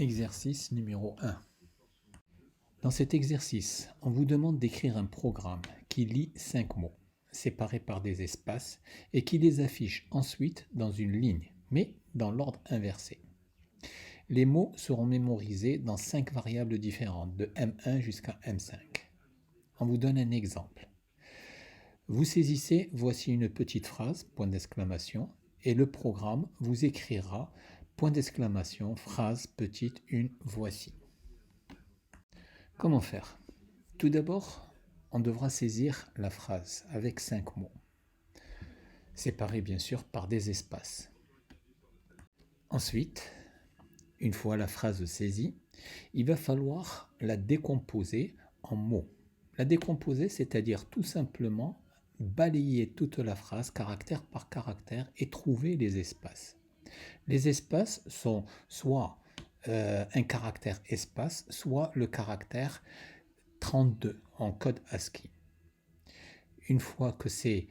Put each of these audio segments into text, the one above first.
Exercice numéro 1. Dans cet exercice, on vous demande d'écrire un programme qui lit 5 mots, séparés par des espaces, et qui les affiche ensuite dans une ligne, mais dans l'ordre inversé. Les mots seront mémorisés dans 5 variables différentes, de M1 jusqu'à M5. On vous donne un exemple. Vous saisissez, voici une petite phrase, point d'exclamation, et le programme vous écrira point d'exclamation, phrase petite, une, voici. Comment faire? Tout d'abord, on devra saisir la phrase avec 5 mots, séparés bien sûr par des espaces. Ensuite, une fois la phrase saisie, il va falloir la décomposer en mots. La décomposer, c'est-à-dire tout simplement balayer toute la phrase caractère par caractère et trouver les espaces. Les espaces sont soit un caractère espace, soit le caractère 32 en code ASCII. Une fois que ces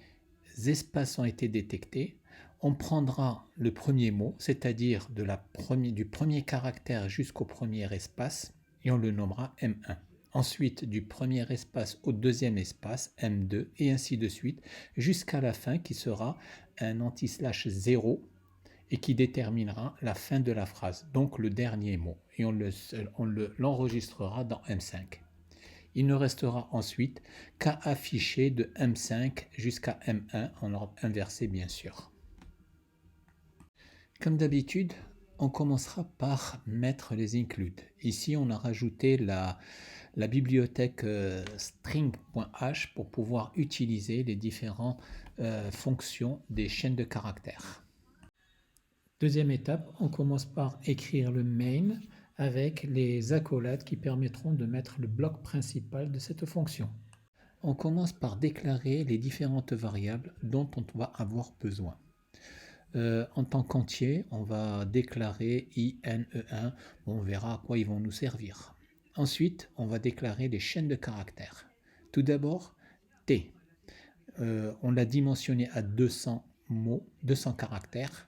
espaces ont été détectés, on prendra le premier mot, c'est-à-dire du premier caractère jusqu'au premier espace, et on le nommera M1. Ensuite, du premier espace au deuxième espace, M2, et ainsi de suite, jusqu'à la fin qui sera un anti-slash 0 et qui déterminera la fin de la phrase, donc le dernier mot, et on l'enregistrera dans M5. Il ne restera ensuite qu'à afficher de M5 jusqu'à M1 en ordre inversé bien sûr. Comme d'habitude, on commencera par mettre les includes. Ici, on a rajouté la bibliothèque string.h pour pouvoir utiliser les différentes fonctions des chaînes de caractères. Deuxième étape, on commence par écrire le main avec les accolades qui permettront de mettre le bloc principal de cette fonction. On commence par déclarer les différentes variables dont on va avoir besoin. En tant qu'entier, on va déclarer i, n, e1, on verra à quoi ils vont nous servir. Ensuite, on va déclarer les chaînes de caractères. Tout d'abord, t. On l'a dimensionné à 200 mots, 200 caractères,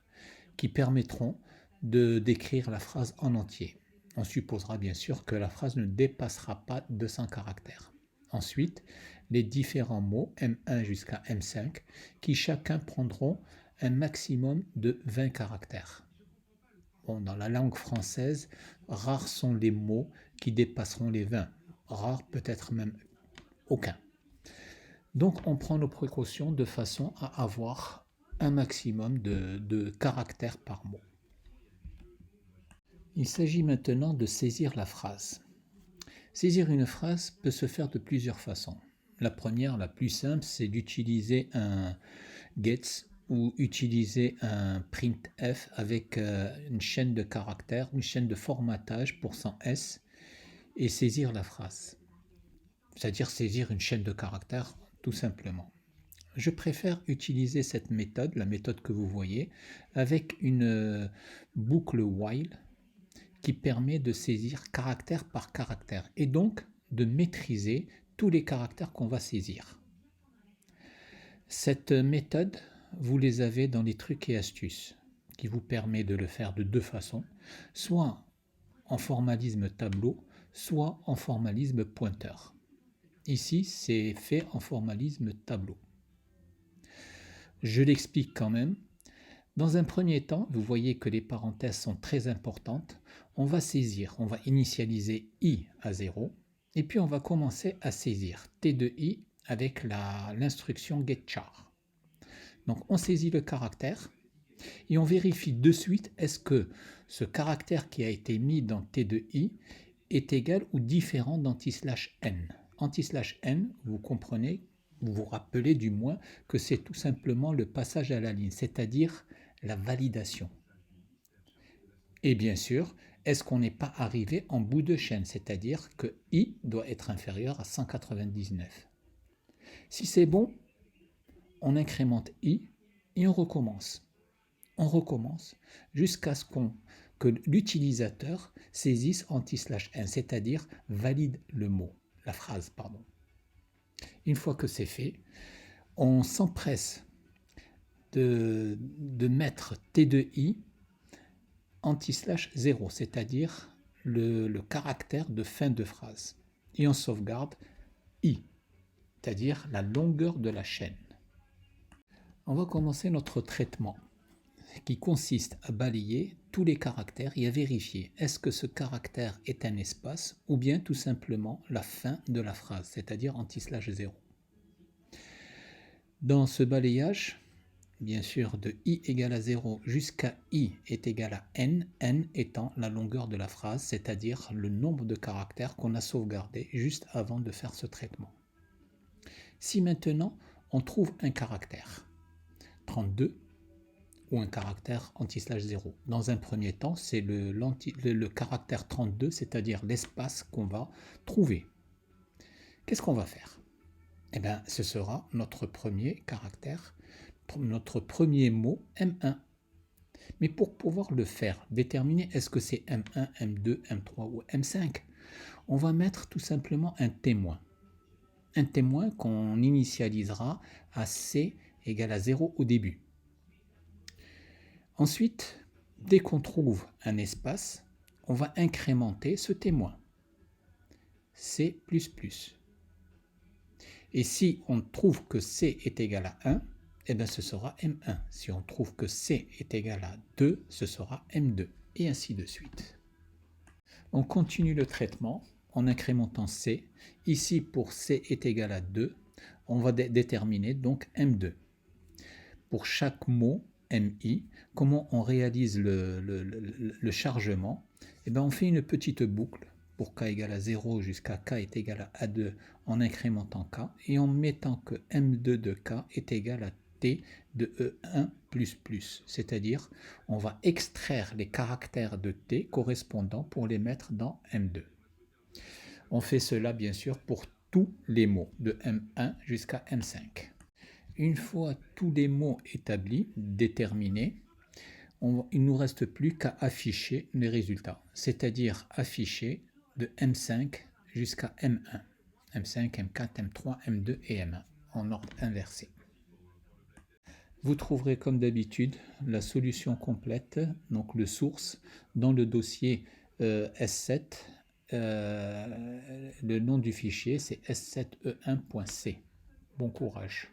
qui permettront de décrire la phrase en entier. On supposera bien sûr que la phrase ne dépassera pas 200 caractères. Ensuite, les différents mots M1 jusqu'à M5 qui chacun prendront un maximum de 20 caractères. Bon, dans la langue française, rares sont les mots qui dépasseront les 20. Rares, peut-être même aucun. Donc on prend nos précautions de façon à avoir un maximum de caractères par mot. Il s'agit maintenant de saisir la phrase. Saisir une phrase peut se faire de plusieurs façons. La première, la plus simple, c'est d'utiliser un gets ou utiliser un printf avec une chaîne de caractères, une chaîne de formatage pour 100S et saisir la phrase. C'est-à-dire saisir une chaîne de caractères tout simplement. Je préfère utiliser cette méthode, la méthode que vous voyez, avec une boucle while qui permet de saisir caractère par caractère et donc de maîtriser tous les caractères qu'on va saisir. Cette méthode, vous les avez dans les trucs et astuces qui vous permet de le faire de deux façons, soit en formalisme tableau, soit en formalisme pointeur. Ici, c'est fait en formalisme tableau. Je l'explique quand même. Dans un premier temps, vous voyez que les parenthèses sont très importantes. On va saisir, on va initialiser i à 0 et puis on va commencer à saisir t de i avec l'instruction getChar. Donc on saisit le caractère et on vérifie de suite est-ce que ce caractère qui a été mis dans t de i est égal ou différent d'anti/n. Anti/n, vous comprenez, vous vous rappelez du moins que c'est tout simplement le passage à la ligne, c'est-à-dire la validation. Et bien sûr, est-ce qu'on n'est pas arrivé en bout de chaîne, c'est-à-dire que i doit être inférieur à 199. Si c'est bon, on incrémente i et on recommence. On recommence jusqu'à ce que l'utilisateur saisisse anti/n, c'est-à-dire valide le mot, la phrase, pardon. Une fois que c'est fait, on s'empresse de mettre t de i anti/0, c'est-à-dire le caractère de fin de phrase. Et on sauvegarde I, c'est-à-dire la longueur de la chaîne. On va commencer notre traitement qui consiste à balayer tous les caractères et à vérifier est-ce que ce caractère est un espace ou bien tout simplement la fin de la phrase, c'est-à-dire anti/0. Dans ce balayage, bien sûr, de i égale à 0 jusqu'à i est égal à n, n étant la longueur de la phrase, c'est-à-dire le nombre de caractères qu'on a sauvegardé juste avant de faire ce traitement. Si maintenant on trouve un caractère 32 ou un caractère anti/0, dans un premier temps, c'est le caractère 32, c'est-à-dire l'espace qu'on va trouver. Qu'est-ce qu'on va faire? Eh bien, ce sera notre premier caractère, notre premier mot M1. Mais pour pouvoir le faire, déterminer est-ce que c'est M1, M2, M3 ou M5, on va mettre tout simplement un témoin. Un témoin qu'on initialisera à C égale à 0 au début. Ensuite, dès qu'on trouve un espace, on va incrémenter ce témoin. C++. Et si on trouve que C est égal à 1, eh bien ce sera M1. Si on trouve que C est égal à 2, ce sera M2. Et ainsi de suite. On continue le traitement en incrémentant C. Ici, pour C est égal à 2, on va déterminer donc M2. Pour chaque mot, MI, comment on réalise le chargement? Eh bien, on fait une petite boucle pour k égale à 0 jusqu'à k est égal à A2 en incrémentant k et en mettant que M2 de k est égal à T de E1++, c'est-à-dire on va extraire les caractères de T correspondants pour les mettre dans M2. On fait cela bien sûr pour tous les mots de M1 jusqu'à M5. Une fois tous les mots établis, déterminés, il ne nous reste plus qu'à afficher les résultats, c'est-à-dire afficher de M5 jusqu'à M1, M5, M4, M3, M2 et M1 en ordre inversé. Vous trouverez comme d'habitude la solution complète, donc le source, dans le dossier S7. Le nom du fichier c'est s7e1.c. Bon courage.